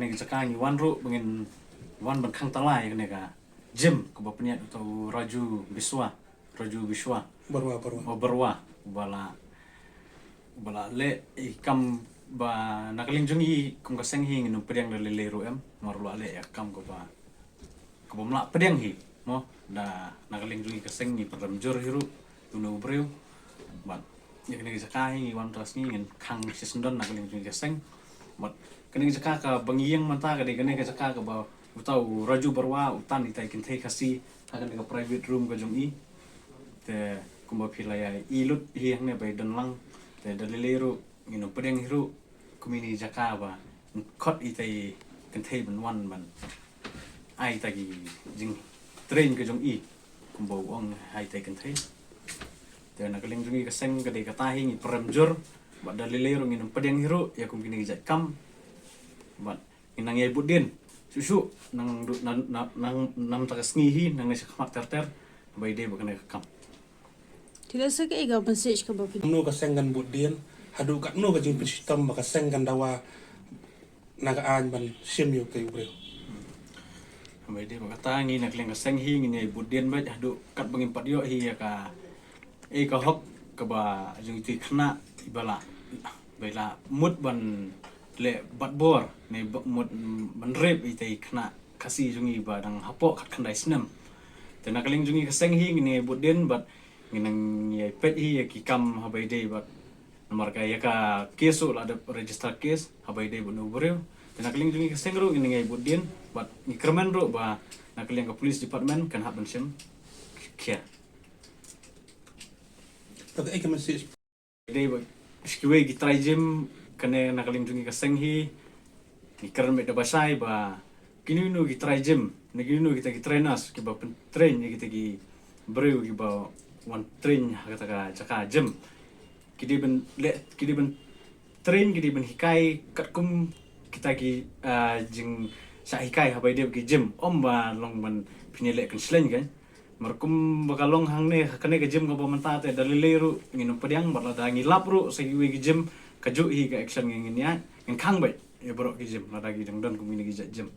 yang ni cakap ni wan ru bengin wan berkang talai kan ka gym ke bapnya atau Raju Biswa berwa bala le ikam ba nakaling jungi kum kaseng hi ngin pedang le le ru em marlo le yakam ko ba ko bamla pedang hi mo da nakaling jungi kaseng ni padam jor hiru tunu breu ba ni sakai wan ras ni ngin khang sisendon nakaling jungi kaseng mat kini jaka ka bangiang mata ka de kini jaka ka ba utau Raju Berwa utan itai kintai kasi akan ka private room ka jungi te kumba pilaya ilut hi hang ne bai dan lang te dalilero ngino pedeng hiru kumini jaka ba khot itai kintai ban wan ban ai tagi jing train ka jungi kumba ong hai tai kintai te nakaling jungi ka seng ka de ka tahi ngi premjur ba dalilero ngino pedeng hiru ya kum kini jakam ba inang yai budin susu nang nam takas ngihi nang nasi kamak ter bai de ba kana kam tidak sekai ga message ka ba no ka sengan budin hadu ka no ka jing pistam ba ka sengan dawa naga an ban sim yo kay bre bai de ba kata ngi nak leng ka seng hi ngi budin ba hadu kat bangin pat yo hi ka ka hok ka ba jing ti khna ibala baila mut ban le bat bor ne mut ban rep itai khna kasi jungi ba dang hapok khat khandai snam te nakaling jungi ka seng hi ngi budin bat nginang ye pet hi ki kam habai dei bat nomor ka ya ka kesu la ada register case habai dei bunu breu te nakaling jungi ka seng ru ngi budin bat ni kerman ru ba nakaling ka police department kan haban sim kia tak ek message dei ba skiwe gi try gym kane nakaling jungi ka seng hi ni keran me da basai ba kini nu gi try gym ni gini nu kita gi trainers ki ba train ni kita gi breu gi ba wan train kata ka jaka gym kidi ben train kidi ben hikai kat kum kita gi jing sa hikai habai dia gi gym om ba long ban pinile kan sleng kan markum bakalong hang ne kane ka gym ka ba manta te dalileru ngin padiang barla da ngi lapru sa gi gym ka ju hi ka action ngin ya ngin khang bai e bro gi gym la da gi dang don kum ni gi gym